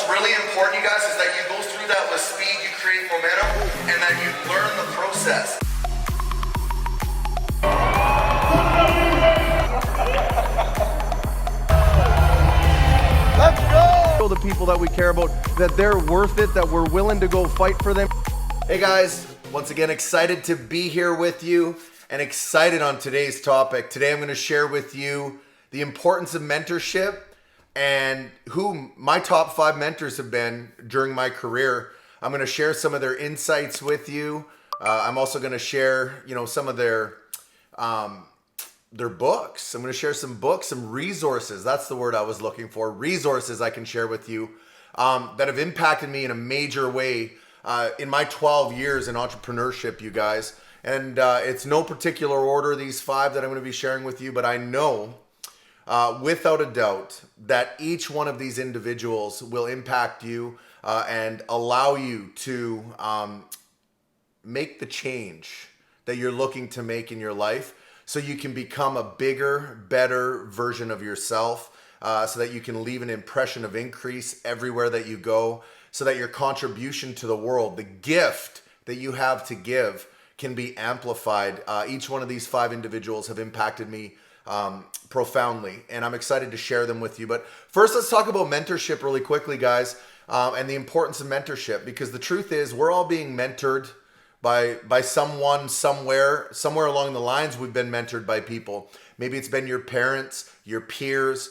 really important, you guys, is that you go through that with speed, you create momentum, and that you learn the process. Let's go! The people that we care about, that they're worth it, that we're willing to go fight for them. Hey guys, once again, excited to be here with you and excited on today's topic. Today I'm going to share with you the importance of mentorship and who my top 5 mentors have been during my career. I'm going to share some of their insights with you. I'm also going to share, some of their books. I'm going to share some books, some resources. That's the word I was looking for. Resources I can share with you that have impacted me in a major way in my 12 years in entrepreneurship, you guys. And it's no particular order, these 5 that I'm going to be sharing with you, but I know without a doubt that each one of these individuals will impact you and allow you to make the change that you're looking to make in your life so you can become a bigger, better version of yourself, so that you can leave an impression of increase everywhere that you go, so that your contribution to the world, the gift that you have to give, can be amplified. Each one of these 5 individuals have impacted me profoundly, and I'm excited to share them with you. But first, let's talk about mentorship really quickly, guys, and the importance of mentorship, because the truth is we're all being mentored by someone somewhere along the lines. We've been mentored by people. Maybe it's been your parents, your peers.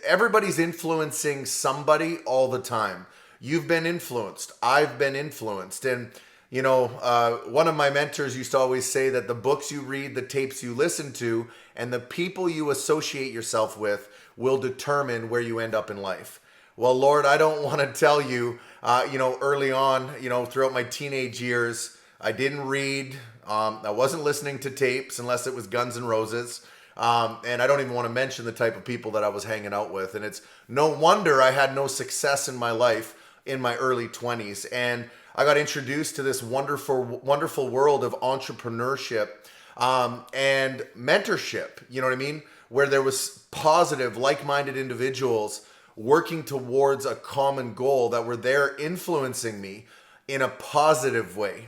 Everybody's influencing somebody all the time. You've been influenced. I've been influenced. And one of my mentors used to always say that the books you read, the tapes you listen to, and the people you associate yourself with will determine where you end up in life. Well, Lord, I don't want to tell you, early on, throughout my teenage years, I didn't read. I wasn't listening to tapes unless it was Guns N' Roses. And I don't even want to mention the type of people that I was hanging out with. And it's no wonder I had no success in my life in my early 20s. And I got introduced to this wonderful, wonderful world of entrepreneurship and mentorship, you know what I mean? Where there was positive, like-minded individuals working towards a common goal that were there influencing me in a positive way,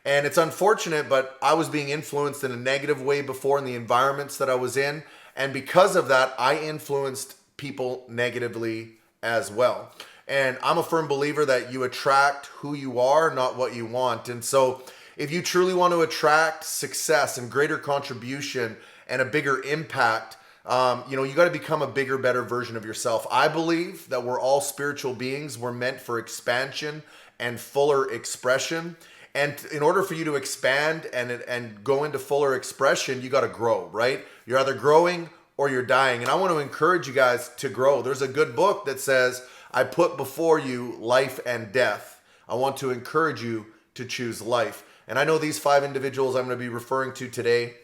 And it's unfortunate, but I was being influenced in a negative way before in the environments that I was in. And because of that, I influenced people negatively as well. And I'm a firm believer that you attract who you are, not what you want. And so if you truly want to attract success and greater contribution and a bigger impact, you got to become a bigger, better version of yourself. I believe that we're all spiritual beings. We're meant for expansion and fuller expression. And in order for you to expand and go into fuller expression, you got to grow, right? You're either growing or you're dying. And I want to encourage you guys to grow. There's a good book that says, I put before you life and death. I want to encourage you to choose life. And I know these 5 individuals I'm going to be referring to today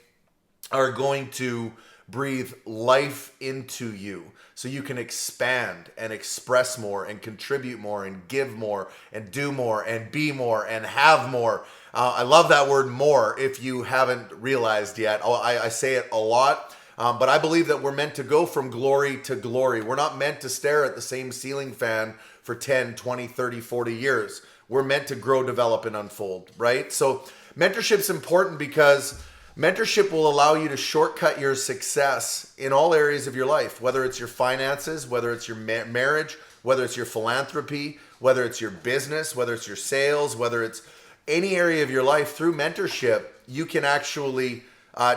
are going to breathe life into you so you can expand and express more and contribute more and give more and do more and be more and have more. I love that word more if you haven't realized yet. I say it a lot. But I believe that we're meant to go from glory to glory. We're not meant to stare at the same ceiling fan for 10, 20, 30, 40 years. We're meant to grow, develop, and unfold, right? So mentorship's important because mentorship will allow you to shortcut your success in all areas of your life, whether it's your finances, whether it's your marriage, whether it's your philanthropy, whether it's your business, whether it's your sales, whether it's any area of your life. Through mentorship, you can actually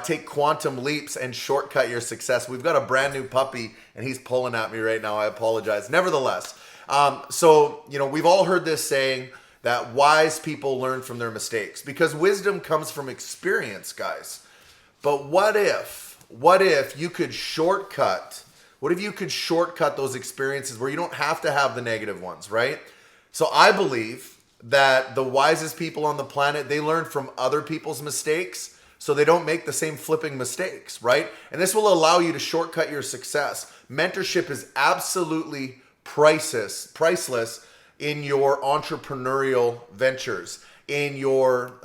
take quantum leaps and shortcut your success. We've got a brand new puppy and he's pulling at me right now. I apologize. Nevertheless, we've all heard this saying that wise people learn from their mistakes because wisdom comes from experience, guys. But what if you could shortcut? What if you could shortcut those experiences where you don't have to have the negative ones, right? So I believe that the wisest people on the planet, they learn from other people's mistakes so they don't make the same flipping mistakes, right? And this will allow you to shortcut your success. Mentorship is absolutely priceless in your entrepreneurial ventures, in your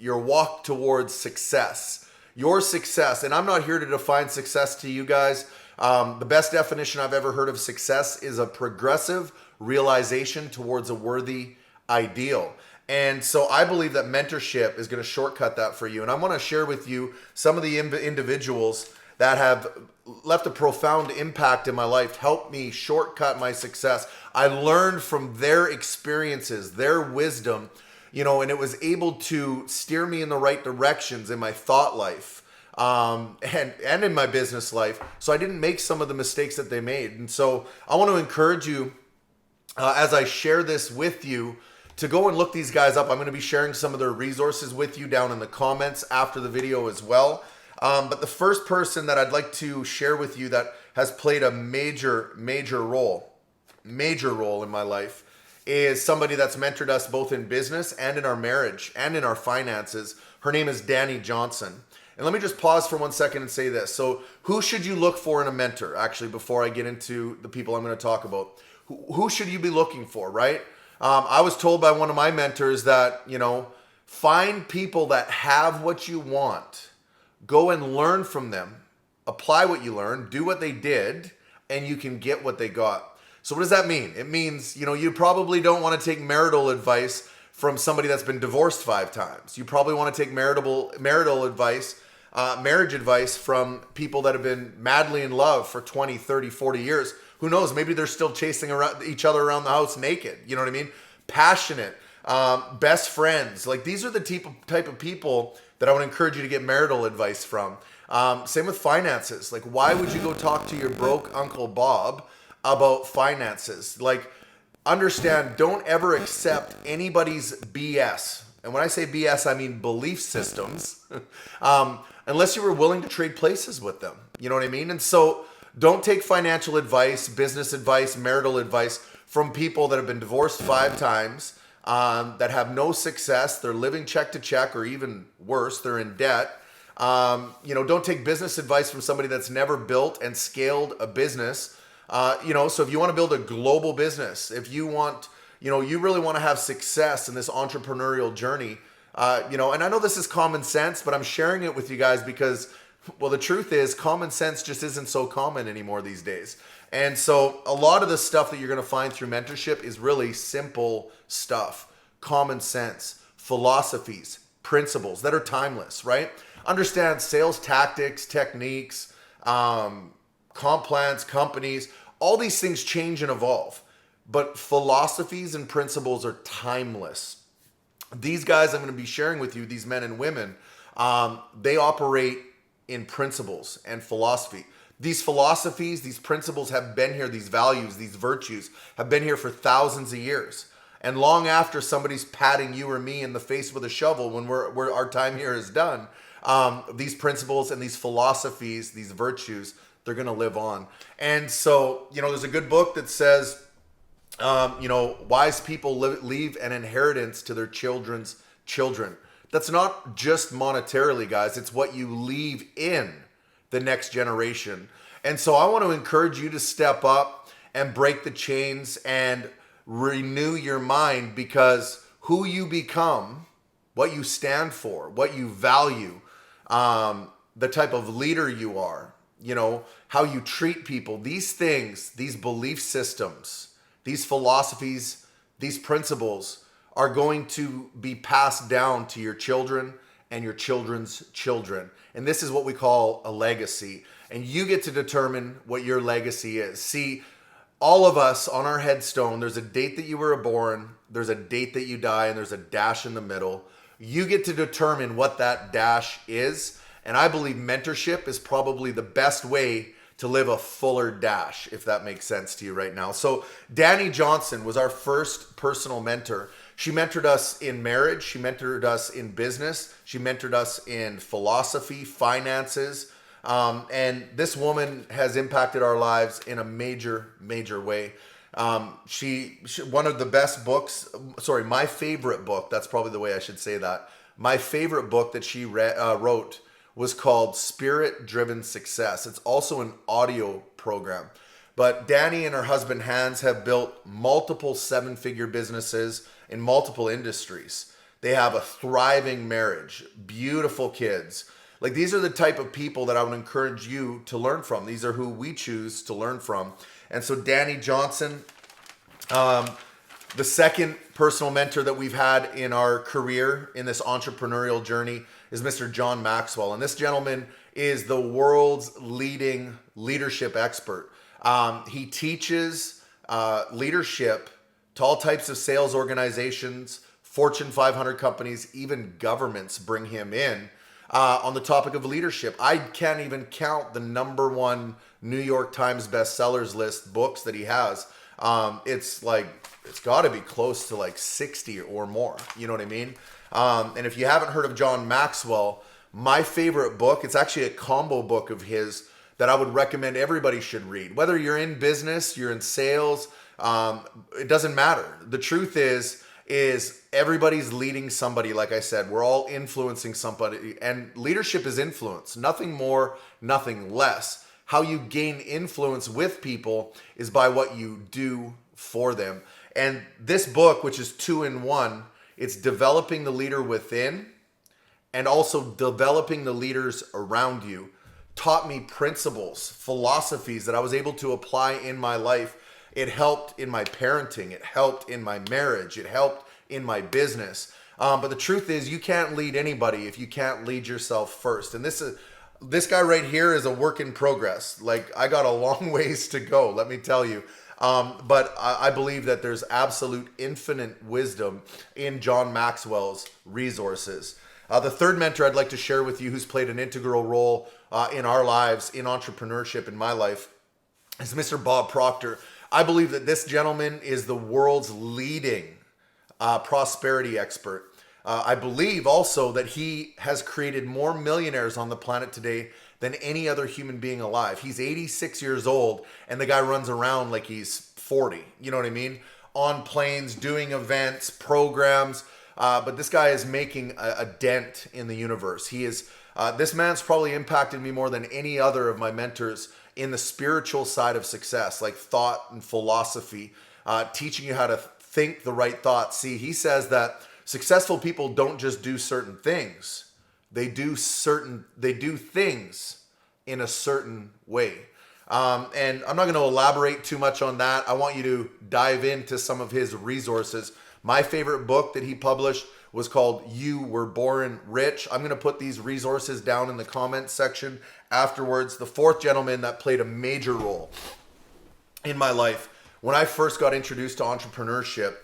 walk towards success. Your success, and I'm not here to define success to you guys. The best definition I've ever heard of success is a progressive realization towards a worthy ideal. And so I believe that mentorship is going to shortcut that for you. And I want to share with you some of the individuals that have left a profound impact in my life, helped me shortcut my success. I learned from their experiences, their wisdom, and it was able to steer me in the right directions in my thought life, and in my business life. So I didn't make some of the mistakes that they made. And so I want to encourage you, as I share this with you, to go and look these guys up. I'm going to be sharing some of their resources with you down in the comments after the video as well. But the first person that I'd like to share with you that has played a major role in my life is somebody that's mentored us both in business and in our marriage and in our finances. Her name is Dani Johnson. And let me just pause for 1 second and say this. So who should you look for in a mentor? Actually, before I get into the people I'm going to talk about, who should you be looking for, right? I was told by one of my mentors that, find people that have what you want. Go and learn from them. Apply what you learned. Do what they did, and you can get what they got. So what does that mean? It means, you probably don't want to take marital advice from somebody that's been divorced 5 times. You probably want to take marital advice, marriage advice from people that have been madly in love for 20, 30, 40 years. Who knows? Maybe they're still chasing each other around the house naked. You know what I mean? Passionate, best friends. Like, these are the type of people that I would encourage you to get marital advice from. Same with finances. Like, why would you go talk to your broke Uncle Bob about finances? Like, understand, don't ever accept anybody's BS. And when I say BS, I mean belief systems, unless you were willing to trade places with them. You know what I mean? And so don't take financial advice, business advice, marital advice from people that have been divorced 5 times, that have no success. They're living check to check, or even worse, they're in debt. Don't take business advice from somebody that's never built and scaled a business. So if you want to build a global business, if you want, you really want to have success in this entrepreneurial journey, and I know this is common sense, but I'm sharing it with you guys because, well, the truth is common sense just isn't so common anymore these days. And so a lot of the stuff that you're going to find through mentorship is really simple stuff, common sense, philosophies, principles that are timeless, right? Understand sales tactics, techniques, comp plans, companies, all these things change and evolve, but philosophies and principles are timeless. These guys I'm going to be sharing with you, these men and women, they operate in principles and philosophy. These philosophies, these principles have been here, these values, these virtues have been here for thousands of years. And long after somebody's patting you or me in the face with a shovel when our time here is done, these principles and these philosophies, these virtues, they're going to live on. And so, there's a good book that says, wise people leave an inheritance to their children's children. That's not just monetarily, guys. It's what you leave in the next generation. And so I want to encourage you to step up and break the chains and renew your mind, because who you become, what you stand for, what you value, the type of leader you are, how you treat people, these things, these belief systems, these philosophies, these principles are going to be passed down to your children and your children's children. And this is what we call a legacy. And you get to determine what your legacy is. See, all of us on our headstone, there's a date that you were born, there's a date that you die, and there's a dash in the middle. You get to determine what that dash is. And I believe mentorship is probably the best way to live a fuller dash, if that makes sense to you right now. So Dani Johnson was our first personal mentor. She mentored us in marriage. She mentored us in business. She mentored us in philosophy, finances. And this woman has impacted our lives in a major, major way. She one of the best books, my favorite book, that's probably the way I should say that. My favorite book that she wrote was called Spirit Driven Success. It's also an audio program. But Dani and her husband Hans have built multiple 7-figure businesses in multiple industries. They have a thriving marriage, beautiful kids. Like, these are the type of people that I would encourage you to learn from. These are who we choose to learn from. And so Danny Johnson, the second personal mentor that we've had in our career in this entrepreneurial journey is Mr. John Maxwell. And this gentleman is the world's leading leadership expert. He teaches leadership to all types of sales organizations, Fortune 500 companies, even governments bring him in on the topic of leadership. I can't even count the number one New York Times bestsellers list books that he has. It's got to be close to like 60 or more. You know what I mean? And if you haven't heard of John Maxwell, my favorite book, it's actually a combo book of his that I would recommend everybody should read. Whether you're in business, you're in sales, it doesn't matter. The truth is everybody's leading somebody. Like I said, we're all influencing somebody, and leadership is influence. Nothing more, nothing less. How you gain influence with people is by what you do for them. And this book, which is 2-in-1, it's developing the leader within and also developing the leaders around you, taught me principles, philosophies that I was able to apply in my life. It helped in my parenting. It helped in my marriage. It helped in my business. But the truth is, you can't lead anybody if you can't lead yourself first. And this guy right here is a work in progress. Like, I got a long ways to go, let me tell you. But I believe that there's absolute infinite wisdom in John Maxwell's resources. The third mentor I'd like to share with you, who's played an integral role in our lives, in entrepreneurship, in my life, is Mr. Bob Proctor. I believe that this gentleman is the world's leading prosperity expert. I believe also that he has created more millionaires on the planet today than any other human being alive. He's 86 years old, and the guy runs around like he's 40. You know what I mean? On planes, doing events, programs. But this guy is making a dent in the universe. He is. This man's probably impacted me more than any other of my mentors in the spiritual side of success, like thought and philosophy, teaching you how to think the right thoughts. See, he says that successful people don't just do certain things. They do things in a certain way. And I'm not going to elaborate too much on that. I want you to dive into some of his resources. My favorite book that he published was called You Were Born Rich. I'm going to put these resources down in the comments section afterwards. The fourth gentleman that played a major role in my life when I first got introduced to entrepreneurship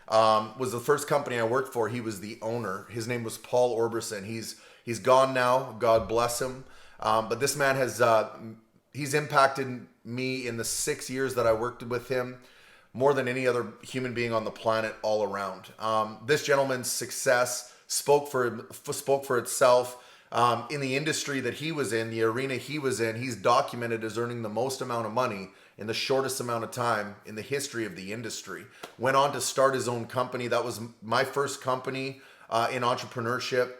was the first company I worked for. He was the owner. His name was Paul Orberson. He's gone now. God bless him. But this man he's impacted me in the 6 years that I worked with him more than any other human being on the planet all around. This gentleman's success spoke for itself. In the industry that he was in, the arena he was in, he's documented as earning the most amount of money in the shortest amount of time in the history of the industry. Went on to start his own company. That was my first company in entrepreneurship.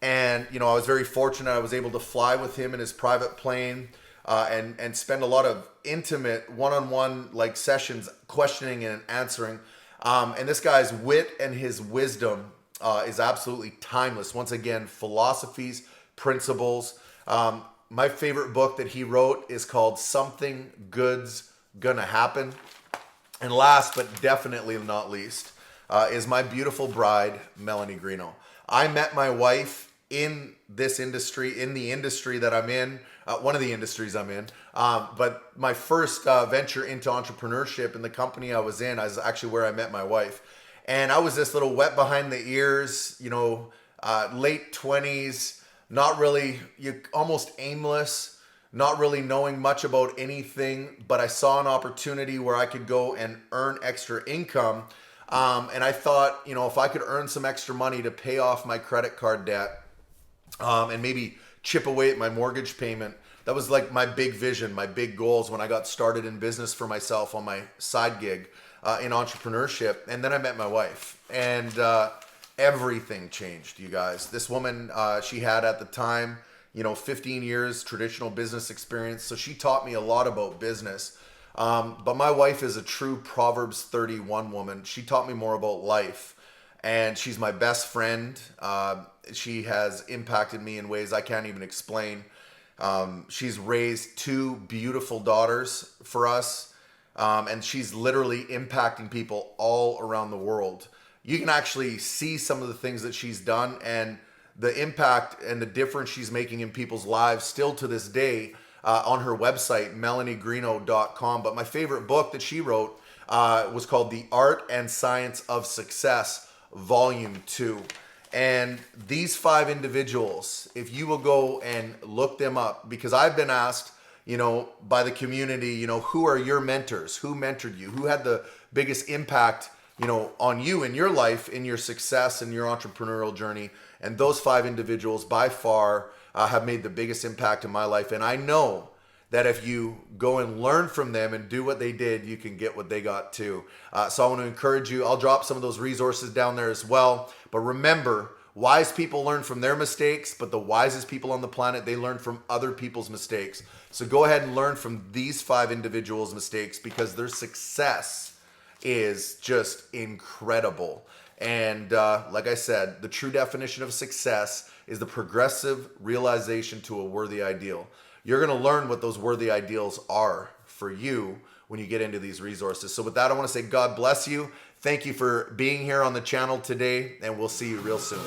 And, I was very fortunate. I was able to fly with him in his private plane and spend a lot of intimate one-on-one like sessions questioning and answering. And this guy's wit and his wisdom is absolutely timeless. Once again, philosophies, principles. My favorite book that he wrote is called Something Good's Gonna Happen. And last but definitely not least is my beautiful bride, Melanie Greeno. I met my wife in this industry, in the industry that I'm in, one of the industries I'm in. But my first venture into entrepreneurship in the company I was in is actually where I met my wife. And I was this little wet behind the ears, late 20s, not really, almost aimless, not really knowing much about anything, but I saw an opportunity where I could go and earn extra income. And I thought, if I could earn some extra money to pay off my credit card debt, and maybe chip away at my mortgage payment, that was like my big vision, my big goals when I got started in business for myself on my side gig in entrepreneurship. And then I met my wife, and everything changed, you guys. This woman, she had at the time, 15 years traditional business experience. So she taught me a lot about business. But my wife is a true Proverbs 31 woman. She taught me more about life. and she's my best friend. She has impacted me in ways I can't even explain. She's raised two beautiful daughters for us, and she's literally impacting people all around the world. You can actually see some of the things that she's done and the impact and the difference she's making in people's lives still to this day, on her website, melaniegreeno.com. But my favorite book that she wrote was called The Art and Science of Success, Volume 2. And these 5 individuals, if you will go and look them up, because I've been asked, by the community, who are your mentors? Who mentored you? Who had the biggest impact, on you in your life, in your success, in your entrepreneurial journey? And those 5 individuals by far have made the biggest impact in my life. And I know that if you go and learn from them and do what they did, you can get what they got too. So I want to encourage you. I'll drop some of those resources down there as well. But remember, wise people learn from their mistakes, but the wisest people on the planet, they learn from other people's mistakes. So go ahead and learn from these 5 individuals' mistakes, because their success is just incredible. And like I said, the true definition of success is the progressive realization to a worthy ideal. You're going to learn what those worthy ideals are for you when you get into these resources. So with that, I want to say God bless you. Thank you for being here on the channel today, and we'll see you real soon.